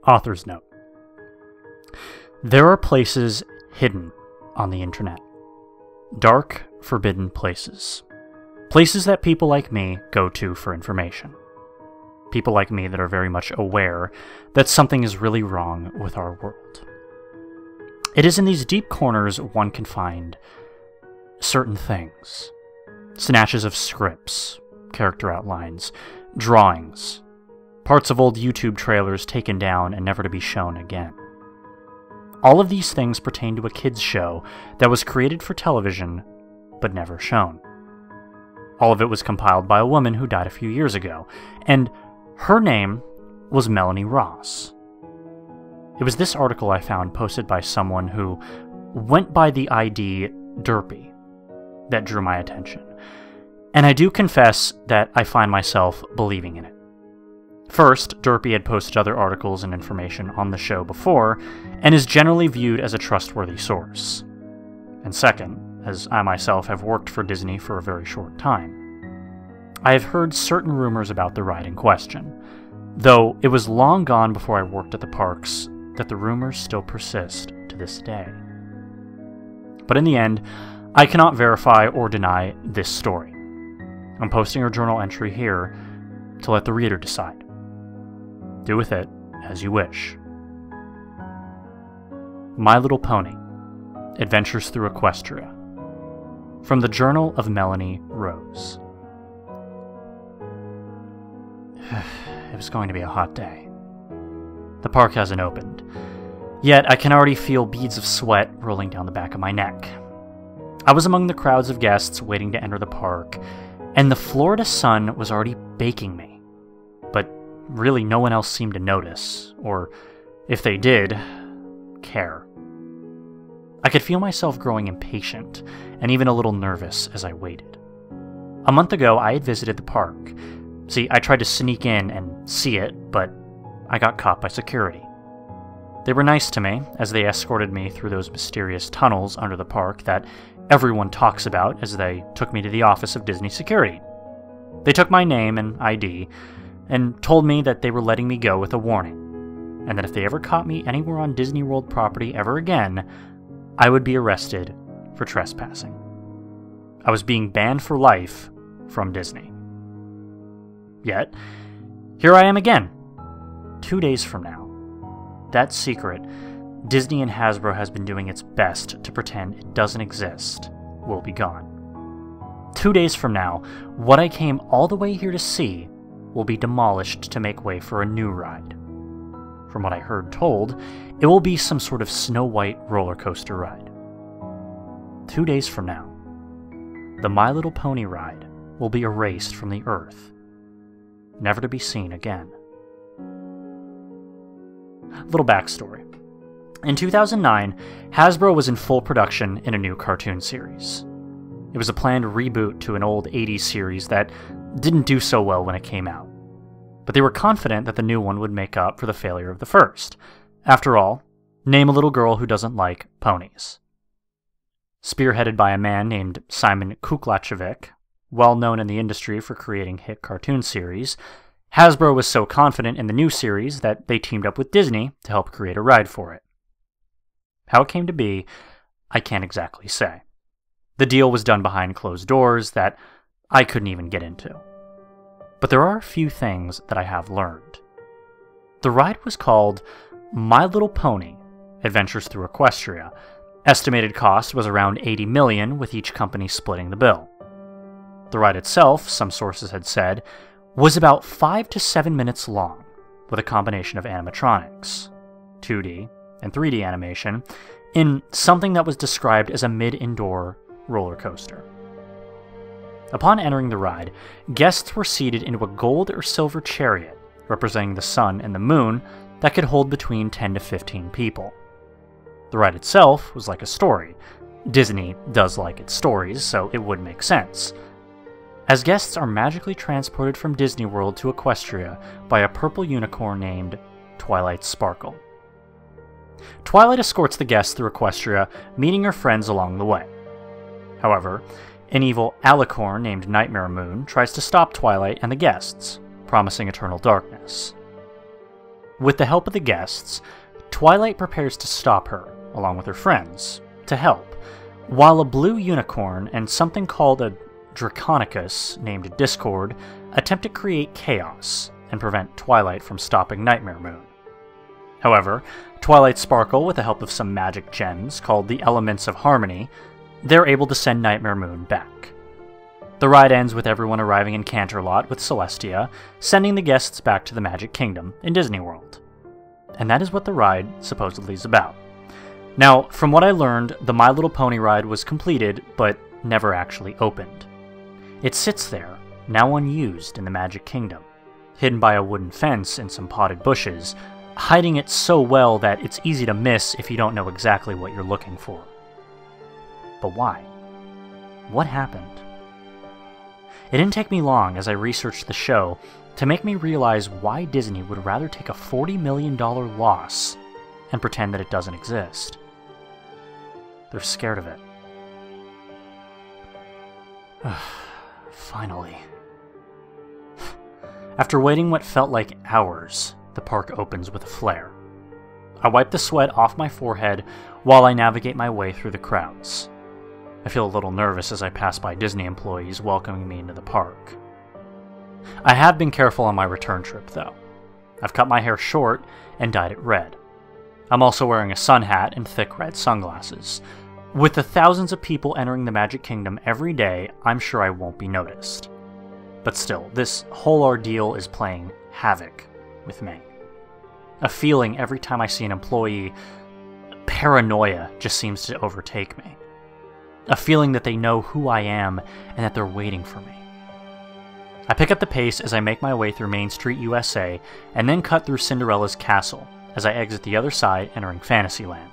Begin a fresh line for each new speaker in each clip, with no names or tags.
Author's note. There are places hidden on the internet. Dark, forbidden places. Places that people like me go to for information. People like me that are very much aware that something is really wrong with our world. It is in these deep corners one can find certain things. Snatches of scripts, character outlines, drawings, parts of old YouTube trailers taken down and never to be shown again. All of these things pertain to a kids' show that was created for television, but never shown. All of it was compiled by a woman who died a few years ago, and her name was Melanie Ross. It was this article I found posted by someone who went by the ID Derpy that drew my attention, and I do confess that I find myself believing in it. First, Derpy had posted other articles and information on the show before, and is generally viewed as a trustworthy source. And second, as I myself have worked for Disney for a very short time, I have heard certain rumors about the ride in question, though it was long gone before I worked at the parks that the rumors still persist to this day. But in the end, I cannot verify or deny this story. I'm posting a journal entry here to let the reader decide. Do with it as you wish. My Little Pony: Adventures Through Equestria. From the Journal of Melanie Rose. It was going to be a hot day. The park hasn't opened, yet I can already feel beads of sweat rolling down the back of my neck. I was among the crowds of guests waiting to enter the park, and the Florida sun was already baking me. But really no one else seemed to notice, or if they did, care. I could feel myself growing impatient, and even a little nervous as I waited. A month ago, I had visited the park. See, I tried to sneak in and see it, but I got caught by security. They were nice to me, as they escorted me through those mysterious tunnels under the park that everyone talks about as they took me to the office of Disney Security. They took my name and ID, and told me that they were letting me go with a warning, and that if they ever caught me anywhere on Disney World property ever again, I would be arrested for trespassing. I was being banned for life from Disney. Yet, here I am again, 2 days from now. That secret, Disney and Hasbro has been doing its best to pretend it doesn't exist, will be gone. 2 days from now, what I came all the way here to see will be demolished to make way for a new ride. From what I heard told, it will be some sort of Snow White roller coaster ride. 2 days from now, the My Little Pony ride will be erased from the earth, never to be seen again. Little backstory. In 2009, Hasbro was in full production in a new cartoon series. It was a planned reboot to an old 80s series that didn't do so well when it came out, but they were confident that the new one would make up for the failure of the first. After all, name a little girl who doesn't like ponies. Spearheaded by a man named Simon Kuklachevic, well known in the industry for creating hit cartoon series, Hasbro was so confident in the new series that they teamed up with Disney to help create a ride for it. How it came to be, I can't exactly say. The deal was done behind closed doors that I couldn't even get into. But there are a few things that I have learned. The ride was called My Little Pony: Adventures Through Equestria. Estimated cost was around $80 million, with each company splitting the bill. The ride itself, some sources had said, was about 5 to 7 minutes long, with a combination of animatronics, 2D and 3D animation, in something that was described as a mid-indoor roller coaster. Upon entering the ride, guests were seated into a gold or silver chariot representing the sun and the moon that could hold between 10 to 15 people. The ride itself was like a story. Disney does like its stories, so it would make sense. As guests are magically transported from Disney World to Equestria by a purple unicorn named Twilight Sparkle. Twilight escorts the guests through Equestria, meeting her friends along the way. However, an evil alicorn named Nightmare Moon tries to stop Twilight and the guests, promising eternal darkness. With the help of the guests, Twilight prepares to stop her, along with her friends, to help, while a blue unicorn and something called a Draconicus, named Discord, attempt to create chaos and prevent Twilight from stopping Nightmare Moon. However, Twilight Sparkle, with the help of some magic gems called the Elements of Harmony, they're able to send Nightmare Moon back. The ride ends with everyone arriving in Canterlot with Celestia, sending the guests back to the Magic Kingdom in Disney World. And that is what the ride supposedly is about. Now, from what I learned, the My Little Pony ride was completed, but never actually opened. It sits there, now unused in the Magic Kingdom, hidden by a wooden fence and some potted bushes, hiding it so well that it's easy to miss if you don't know exactly what you're looking for. But why? What happened? It didn't take me long as I researched the show to make me realize why Disney would rather take a $40 million loss and pretend that it doesn't exist. They're scared of it. Finally. After waiting what felt like hours, the park opens with a flare. I wipe the sweat off my forehead while I navigate my way through the crowds. I feel a little nervous as I pass by Disney employees welcoming me into the park. I have been careful on my return trip, though. I've cut my hair short and dyed it red. I'm also wearing a sun hat and thick red sunglasses. With the thousands of people entering the Magic Kingdom every day, I'm sure I won't be noticed. But still, this whole ordeal is playing havoc with me. A feeling every time I see an employee, paranoia just seems to overtake me. A feeling that they know who I am and that they're waiting for me. I pick up the pace as I make my way through Main Street, USA, and then cut through Cinderella's castle as I exit the other side, entering Fantasyland.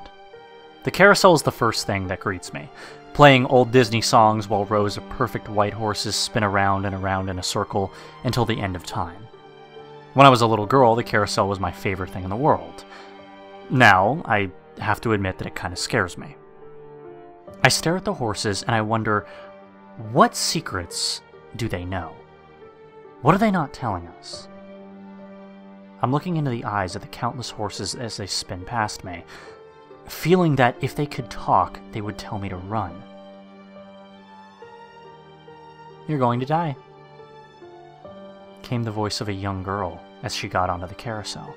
The carousel is the first thing that greets me, playing old Disney songs while rows of perfect white horses spin around and around in a circle until the end of time. When I was a little girl, the carousel was my favorite thing in the world. Now, I have to admit that it kind of scares me. I stare at the horses and I wonder, what secrets do they know? What are they not telling us? I'm looking into the eyes of the countless horses as they spin past me, feeling that if they could talk, they would tell me to run. "You're going to die," came the voice of a young girl as she got onto the carousel.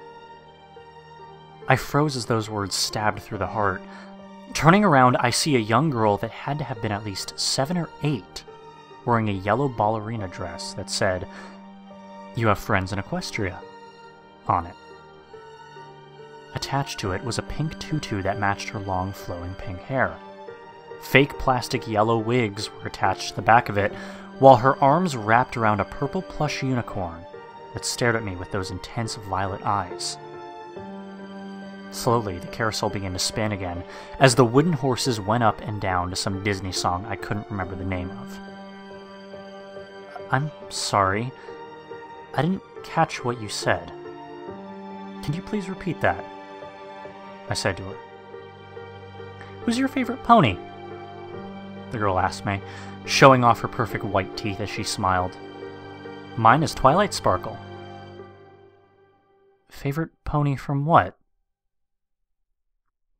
I froze as those words stabbed through the heart. Turning around, I see a young girl that had to have been at least 7 or 8, wearing a yellow ballerina dress that said, "You have friends in Equestria," on it. Attached to it was a pink tutu that matched her long, flowing pink hair. Fake plastic yellow wigs were attached to the back of it, while her arms wrapped around a purple plush unicorn that stared at me with those intense violet eyes. Slowly, the carousel began to spin again, as the wooden horses went up and down to some Disney song I couldn't remember the name of. "I'm sorry. I didn't catch what you said. Can you please repeat that?" I said to her. "Who's your favorite pony?" the girl asked me, showing off her perfect white teeth as she smiled. "Mine is Twilight Sparkle." "Favorite pony from what?"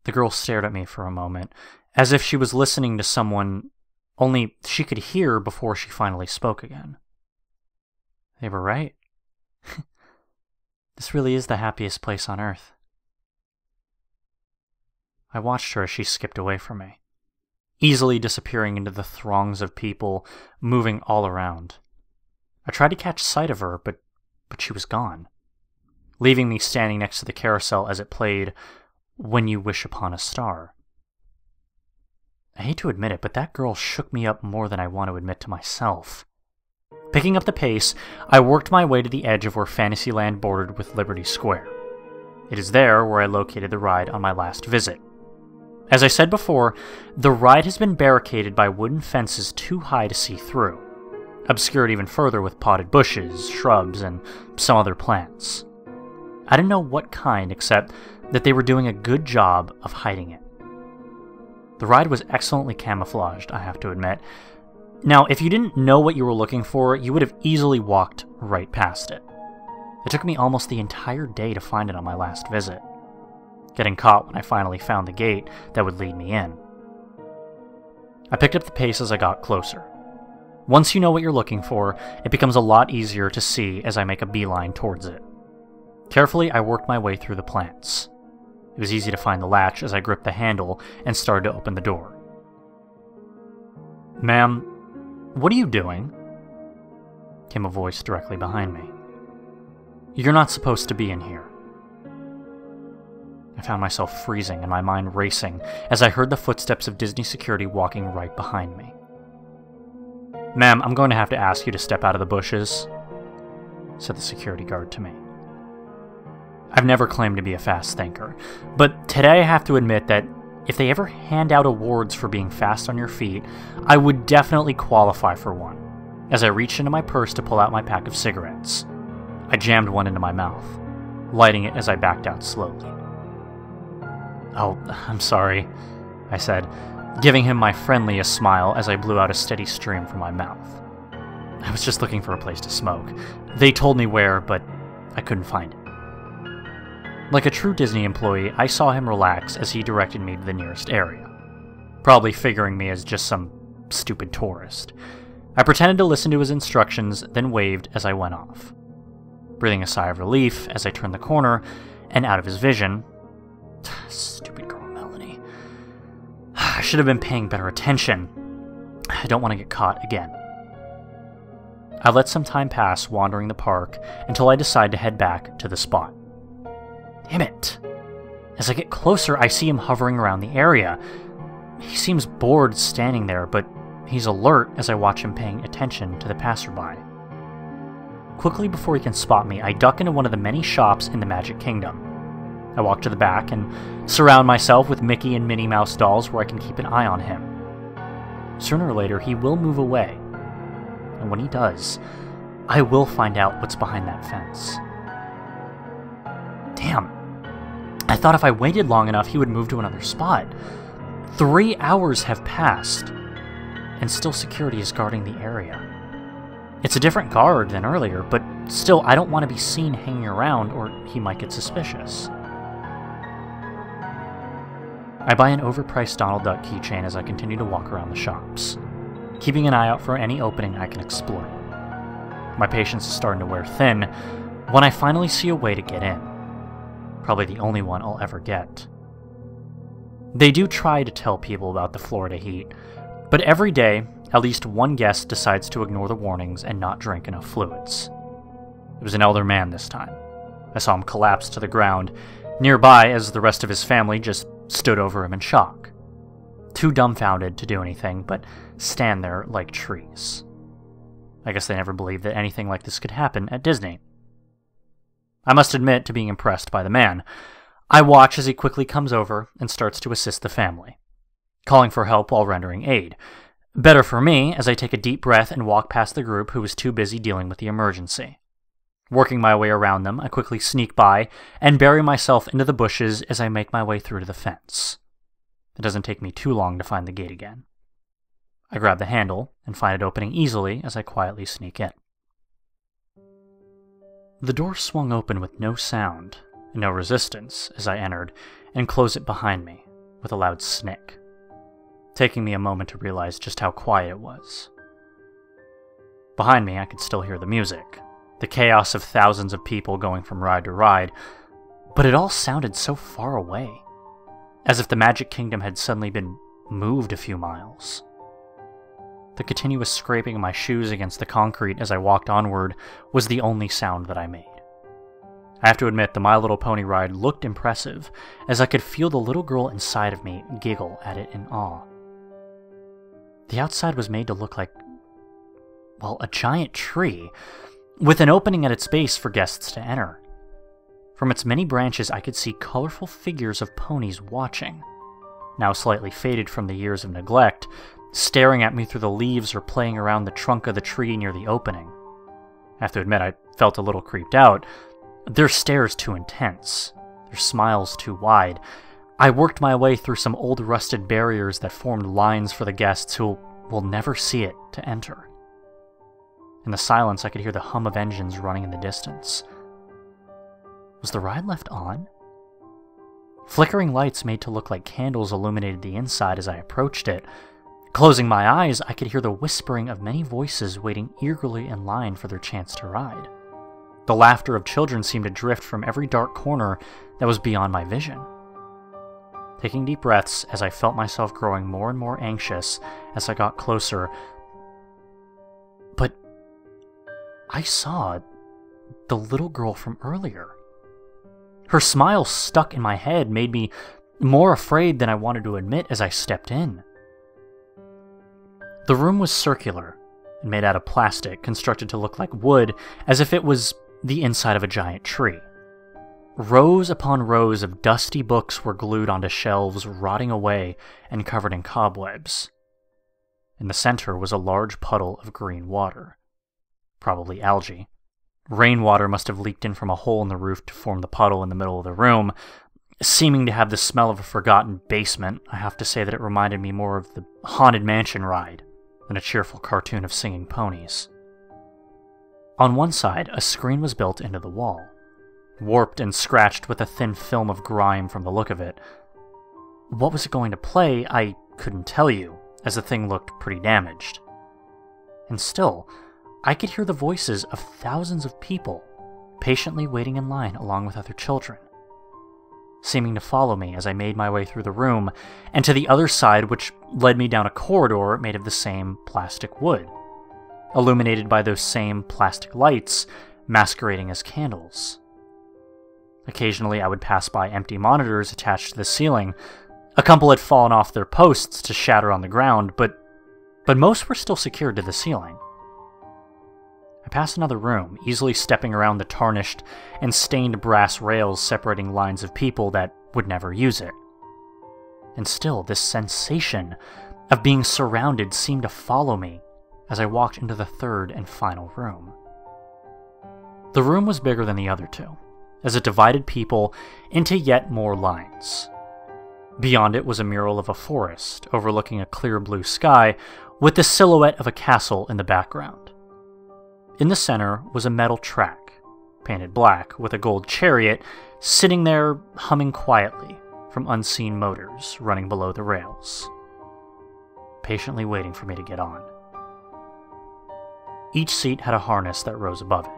The girl stared at me for a moment, as if she was listening to someone, only she could hear before she finally spoke again. They were right. This really is the happiest place on Earth. I watched her as she skipped away from me, easily disappearing into the throngs of people moving all around. I tried to catch sight of her, but she was gone, leaving me standing next to the carousel as it played "When You Wish Upon a Star." I hate to admit it, but that girl shook me up more than I want to admit to myself. Picking up the pace, I worked my way to the edge of where Fantasyland bordered with Liberty Square. It is there where I located the ride on my last visit. As I said before, the ride has been barricaded by wooden fences too high to see through, obscured even further with potted bushes, shrubs, and some other plants. I didn't know what kind, except that they were doing a good job of hiding it. The ride was excellently camouflaged, I have to admit. Now, if you didn't know what you were looking for, you would have easily walked right past it. It took me almost the entire day to find it on my last visit, getting caught when I finally found the gate that would lead me in. I picked up the pace as I got closer. Once you know what you're looking for, it becomes a lot easier to see as I make a beeline towards it. Carefully, I worked my way through the plants. It was easy to find the latch as I gripped the handle and started to open the door. "Ma'am, what are you doing?" came a voice directly behind me. "You're not supposed to be in here." I found myself freezing and my mind racing as I heard the footsteps of Disney security walking right behind me. "Ma'am, I'm going to have to ask you to step out of the bushes," said the security guard to me. I've never claimed to be a fast thinker, but today I have to admit that if they ever hand out awards for being fast on your feet, I would definitely qualify for one, as I reached into my purse to pull out my pack of cigarettes. I jammed one into my mouth, lighting it as I backed out slowly. "Oh, I'm sorry," I said, giving him my friendliest smile as I blew out a steady stream from my mouth. I was just looking for a place to smoke. They told me where, but I couldn't find it. Like a true Disney employee, I saw him relax as he directed me to the nearest area, probably figuring me as just some stupid tourist. I pretended to listen to his instructions, then waved as I went off, breathing a sigh of relief as I turned the corner and out of his vision. Stupid girl Melanie. I should have been paying better attention. I don't want to get caught again. I let some time pass wandering the park until I decide to head back to the spot. Damn it! As I get closer, I see him hovering around the area. He seems bored standing there, but he's alert as I watch him paying attention to the passerby. Quickly before he can spot me, I duck into one of the many shops in the Magic Kingdom. I walk to the back and surround myself with Mickey and Minnie Mouse dolls where I can keep an eye on him. Sooner or later, he will move away. And when he does, I will find out what's behind that fence. Damn. I thought if I waited long enough, he would move to another spot. 3 hours have passed, and still security is guarding the area. It's a different guard than earlier, but still, I don't want to be seen hanging around or he might get suspicious. I buy an overpriced Donald Duck keychain as I continue to walk around the shops, keeping an eye out for any opening I can exploit. My patience is starting to wear thin when I finally see a way to get in. Probably the only one I'll ever get. They do try to tell people about the Florida heat, but every day, at least one guest decides to ignore the warnings and not drink enough fluids. It was an elder man this time. I saw him collapse to the ground nearby as the rest of his family just stood over him in shock, too dumbfounded to do anything but stand there like trees. I guess they never believed that anything like this could happen at Disney. I must admit to being impressed by the man. I watch as he quickly comes over and starts to assist the family, calling for help while rendering aid. Better for me, as I take a deep breath and walk past the group who was too busy dealing with the emergency. Working my way around them, I quickly sneak by and bury myself into the bushes as I make my way through to the fence. It doesn't take me too long to find the gate again. I grab the handle and find it opening easily as I quietly sneak in. The door swung open with no sound and no resistance as I entered and closed it behind me with a loud snick, taking me a moment to realize just how quiet it was. Behind me, I could still hear the music, the chaos of thousands of people going from ride to ride, but it all sounded so far away, as if the Magic Kingdom had suddenly been moved a few miles. The continuous scraping of my shoes against the concrete as I walked onward was the only sound that I made. I have to admit, the My Little Pony ride looked impressive, as I could feel the little girl inside of me giggle at it in awe. The outside was made to look like, well, a giant tree, with an opening at its base for guests to enter. From its many branches, I could see colorful figures of ponies watching, now slightly faded from the years of neglect, staring at me through the leaves or playing around the trunk of the tree near the opening. I have to admit, I felt a little creeped out. Their stares too intense, their smiles too wide. I worked my way through some old rusted barriers that formed lines for the guests who will never see it to enter. In the silence, I could hear the hum of engines running in the distance, Was the ride left on? Flickering lights made to look like candles illuminated the inside as I approached it. Closing my eyes, I could hear the whispering of many voices waiting eagerly in line for their chance to ride. The laughter of children seemed to drift from every dark corner that was beyond my vision. Taking deep breaths as I felt myself growing more and more anxious as I got closer. But I saw the little girl from earlier. Her smile stuck in my head, made me more afraid than I wanted to admit as I stepped in. The room was circular and made out of plastic, constructed to look like wood, as if it was the inside of a giant tree. Rows upon rows of dusty books were glued onto shelves, rotting away and covered in cobwebs. In the center was a large puddle of green water. Probably algae. Rainwater must have leaked in from a hole in the roof to form the puddle in the middle of the room. Seeming to have the smell of a forgotten basement, I have to say that it reminded me more of the Haunted Mansion ride than a cheerful cartoon of singing ponies. On one side, a screen was built into the wall, warped and scratched with a thin film of grime from the look of it. What was it going to play, I couldn't tell you, as the thing looked pretty damaged. And still, I could hear the voices of thousands of people, patiently waiting in line along with other children, seeming to follow me as I made my way through the room, and to the other side, which led me down a corridor made of the same plastic wood, illuminated by those same plastic lights masquerading as candles. Occasionally I would pass by empty monitors attached to the ceiling. A couple had fallen off their posts to shatter on the ground, but most were still secured to the ceiling. I passed another room, easily stepping around the tarnished and stained brass rails separating lines of people that would never use it. And still, this sensation of being surrounded seemed to follow me as I walked into the third and final room. The room was bigger than the other two, as it divided people into yet more lines. Beyond it was a mural of a forest overlooking a clear blue sky with the silhouette of a castle in the background. In the center was a metal track, painted black, with a gold chariot sitting there humming quietly from unseen motors running below the rails, patiently waiting for me to get on. Each seat had a harness that rose above it.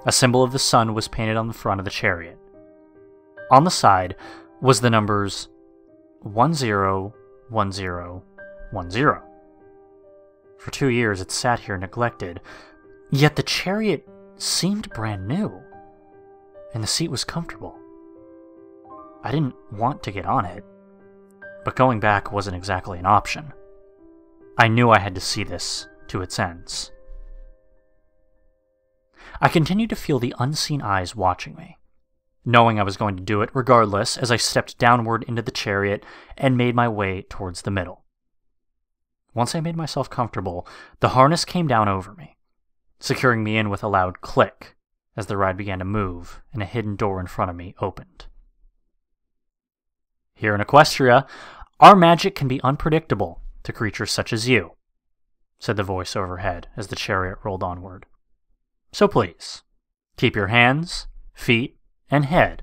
A symbol of the sun was painted on the front of the chariot. On the side was the numbers 101010. For 2 years it sat here neglected, yet the chariot seemed brand new, and the seat was comfortable. I didn't want to get on it, but going back wasn't exactly an option. I knew I had to see this to its ends. I continued to feel the unseen eyes watching me, knowing I was going to do it regardless as I stepped downward into the chariot and made my way towards the middle. Once I made myself comfortable, the harness came down over me, securing me in with a loud click as the ride began to move and a hidden door in front of me opened. Here in Equestria, our magic can be unpredictable to creatures such as you, said the voice overhead as the chariot rolled onward. So please, keep your hands, feet, and head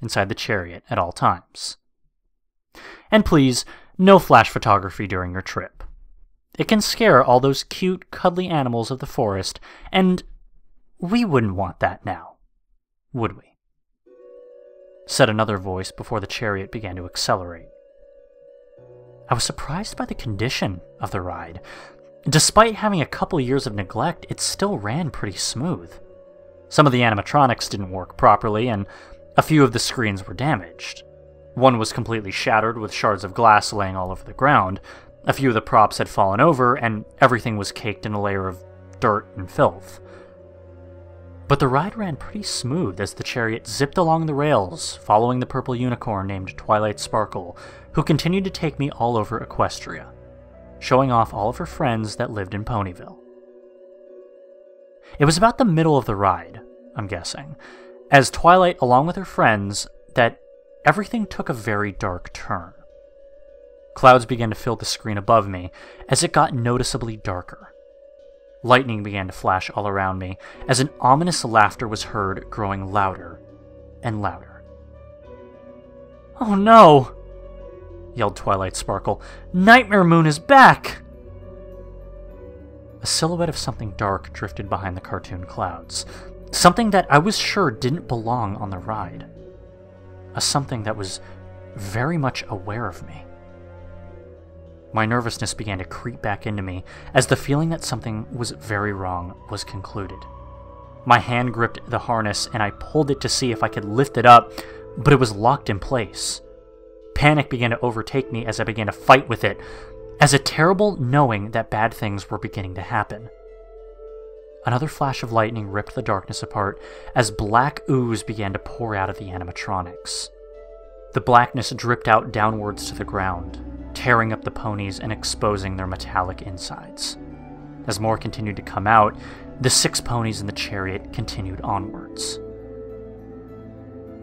inside the chariot at all times. And please, no flash photography during your trip. It can scare all those cute, cuddly animals of the forest, and we wouldn't want that now, would we? Said another voice before the chariot began to accelerate. I was surprised by the condition of the ride. Despite having a couple years of neglect, it still ran pretty smooth. Some of the animatronics didn't work properly, and a few of the screens were damaged. One was completely shattered with shards of glass laying all over the ground. A few of the props had fallen over, and everything was caked in a layer of dirt and filth. But the ride ran pretty smooth as the chariot zipped along the rails, following the purple unicorn named Twilight Sparkle, who continued to take me all over Equestria, showing off all of her friends that lived in Ponyville. It was about the middle of the ride, I'm guessing, as Twilight, along with her friends, that everything took a very dark turn. Clouds began to fill the screen above me as it got noticeably darker. Lightning began to flash all around me as an ominous laughter was heard growing louder, and louder. "Oh no!" yelled Twilight Sparkle. "Nightmare Moon is back!" A silhouette of something dark drifted behind the cartoon clouds. Something that I was sure didn't belong on the ride. A something that was very much aware of me. My nervousness began to creep back into me as the feeling that something was very wrong was concluded. My hand gripped the harness and I pulled it to see if I could lift it up, but it was locked in place. Panic began to overtake me as I began to fight with it, as a terrible knowing that bad things were beginning to happen. Another flash of lightning ripped the darkness apart as black ooze began to pour out of the animatronics. The blackness dripped out downwards to the ground, tearing up the ponies and exposing their metallic insides. As more continued to come out, the 6 ponies in the chariot continued onwards.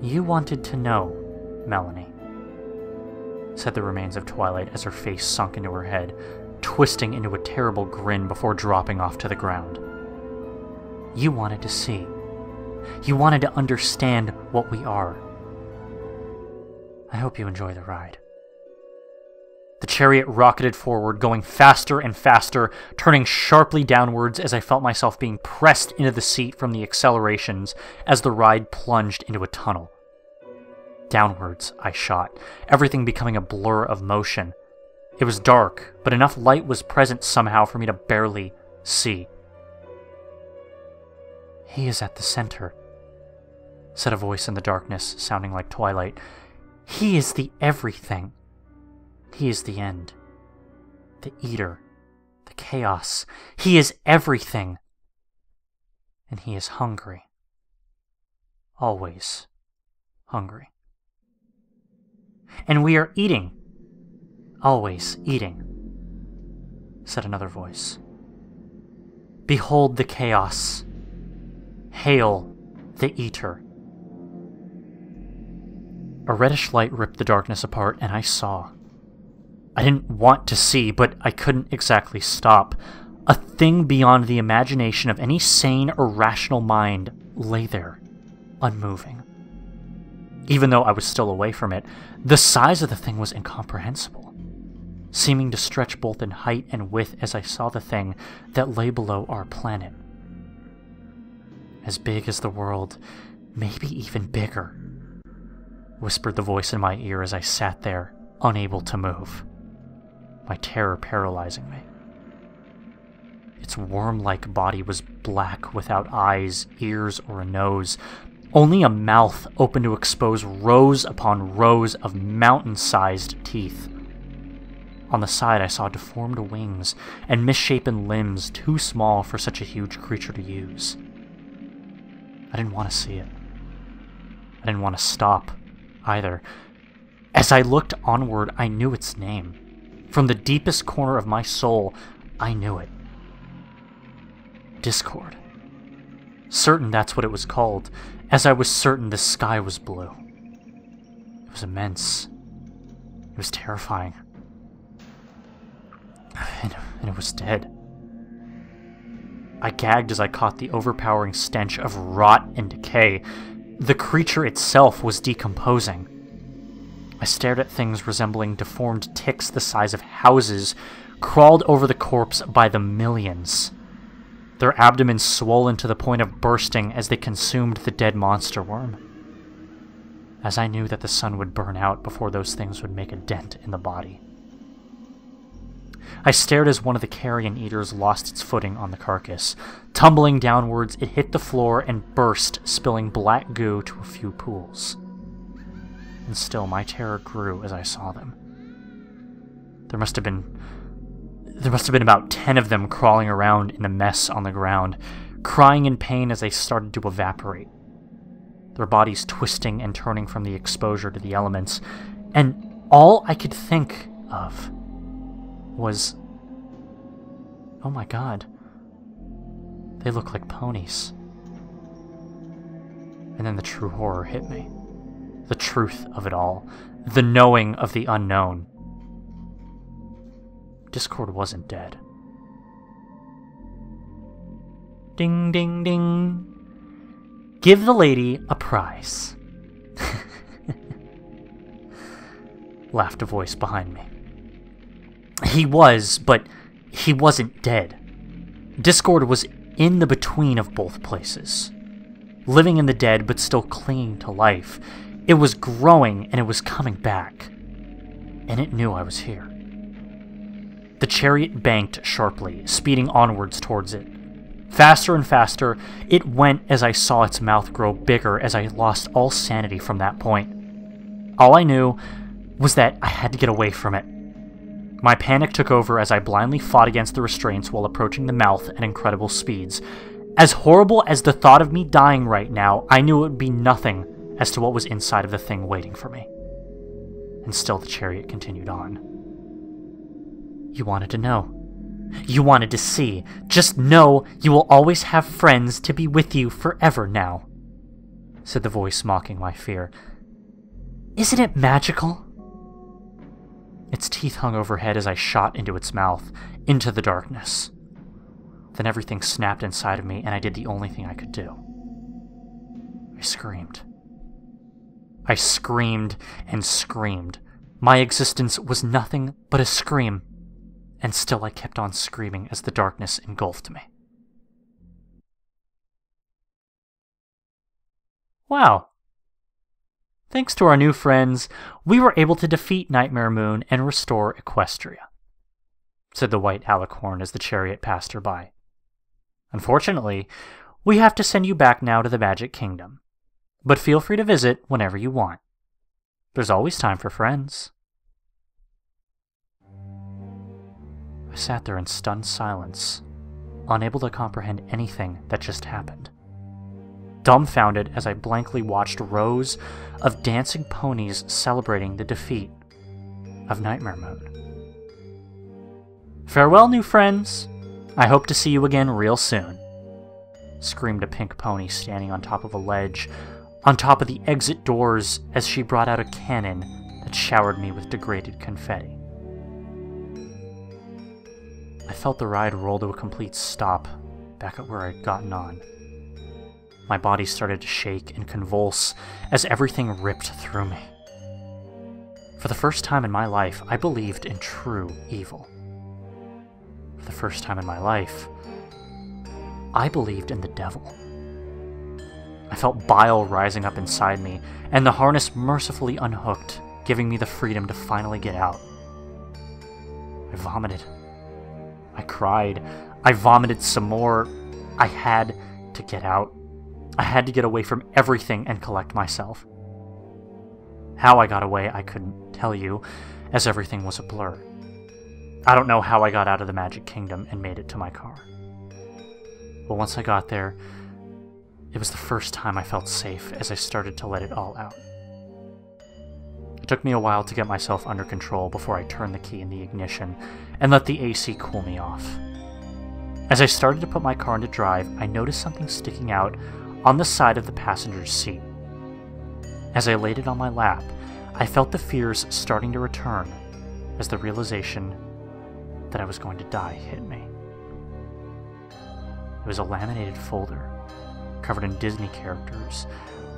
"You wanted to know, Melanie," said the remains of Twilight as her face sunk into her head, twisting into a terrible grin before dropping off to the ground. "You wanted to see. You wanted to understand what we are. I hope you enjoy the ride." The chariot rocketed forward, going faster and faster, turning sharply downwards as I felt myself being pressed into the seat from the accelerations as the ride plunged into a tunnel. Downwards I shot, everything becoming a blur of motion. It was dark, but enough light was present somehow for me to barely see. "He is at the center," said a voice in the darkness, sounding like Twilight. "He is the everything. He is the end. The Eater. The Chaos. He is everything. And he is hungry. Always hungry. And we are eating. Always eating," said another voice. "Behold the Chaos. Hail the Eater." A reddish light ripped the darkness apart, and I saw. I didn't want to see, but I couldn't exactly stop. A thing beyond the imagination of any sane or rational mind lay there, unmoving. Even though I was still away from it, the size of the thing was incomprehensible, seeming to stretch both in height and width as I saw the thing that lay below our planet. "As big as the world, maybe even bigger," whispered the voice in my ear as I sat there, unable to move, my terror paralyzing me. Its worm-like body was black without eyes, ears, or a nose, only a mouth open to expose rows upon rows of mountain-sized teeth. On the side I saw deformed wings and misshapen limbs too small for such a huge creature to use. I didn't want to see it. I didn't want to stop, either. As I looked onward, I knew its name. From the deepest corner of my soul, I knew it. Discord. Certain that's what it was called, as I was certain the sky was blue. It was immense. It was terrifying. And it was dead. I gagged as I caught the overpowering stench of rot and decay. The creature itself was decomposing. I stared at things resembling deformed ticks the size of houses, crawled over the corpse by the millions. Their abdomens swollen to the point of bursting as they consumed the dead monster worm. As I knew that the sun would burn out before those things would make a dent in the body. I stared as one of the carrion eaters lost its footing on the carcass. Tumbling downwards, it hit the floor and burst, spilling black goo to a few pools. And still my terror grew as I saw them. There must have been about 10 of them crawling around in a mess on the ground, crying in pain as they started to evaporate, their bodies twisting and turning from the exposure to the elements, and all I could think of was, oh my god, they look like ponies. And then the true horror hit me. The truth of it all. The knowing of the unknown. Discord wasn't dead. Ding, ding, ding. Give the lady a prize. laughed a voice behind me. He was, but he wasn't dead. Discord was in the between of both places. Living in the dead, but still clinging to life. It was growing, and it was coming back. And it knew I was here. The chariot banked sharply, speeding onwards towards it. Faster and faster, it went as I saw its mouth grow bigger as I lost all sanity from that point. All I knew was that I had to get away from it. My panic took over as I blindly fought against the restraints while approaching the mouth at incredible speeds. As horrible as the thought of me dying right now, I knew it would be nothing as to what was inside of the thing waiting for me. And still the chariot continued on. You wanted to know. You wanted to see. Just know you will always have friends to be with you forever now, said the voice mocking my fear. Isn't it magical? Its teeth hung overhead as I shot into its mouth, into the darkness. Then everything snapped inside of me, and I did the only thing I could do. I screamed. I screamed and screamed. My existence was nothing but a scream, and still I kept on screaming as the darkness engulfed me. Wow. Thanks to our new friends, we were able to defeat Nightmare Moon and restore Equestria, said the white alicorn as the chariot passed her by. Unfortunately, we have to send you back now to the Magic Kingdom, but feel free to visit whenever you want. There's always time for friends. I sat there in stunned silence, unable to comprehend anything that just happened. Dumbfounded as I blankly watched rows of dancing ponies celebrating the defeat of Nightmare Moon. Farewell, new friends. I hope to see you again real soon, screamed a pink pony standing on top of a ledge, on top of the exit doors as she brought out a cannon that showered me with degraded confetti. I felt the ride roll to a complete stop back at where I'd gotten on. My body started to shake and convulse as everything ripped through me. For the first time in my life, I believed in true evil. For the first time in my life, I believed in the devil. I felt bile rising up inside me, and the harness mercifully unhooked, giving me the freedom to finally get out. I vomited. I cried. I vomited some more. I had to get out. I had to get away from everything and collect myself. How I got away, I couldn't tell you, as everything was a blur. I don't know how I got out of the Magic Kingdom and made it to my car. But once I got there, it was the first time I felt safe as I started to let it all out. It took me a while to get myself under control before I turned the key in the ignition and let the AC cool me off. As I started to put my car into drive, I noticed something sticking out on the side of the passenger's seat. As I laid it on my lap, I felt the fears starting to return as the realization that I was going to die hit me. It was a laminated folder covered in Disney characters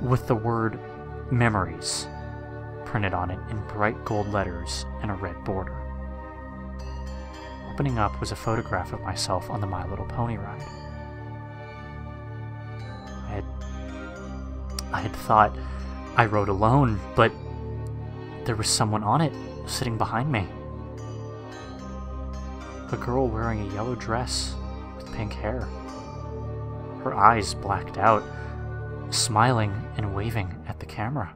with the word Memories printed on it in bright gold letters and a red border. Opening up was a photograph of myself on the My Little Pony ride. I had thought I rode alone, but there was someone on it, sitting behind me. A girl wearing a yellow dress with pink hair. Her eyes blacked out, smiling and waving at the camera.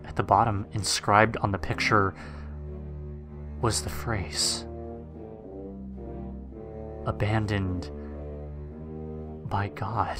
At the bottom, inscribed on the picture, was the phrase, "Abandoned by God."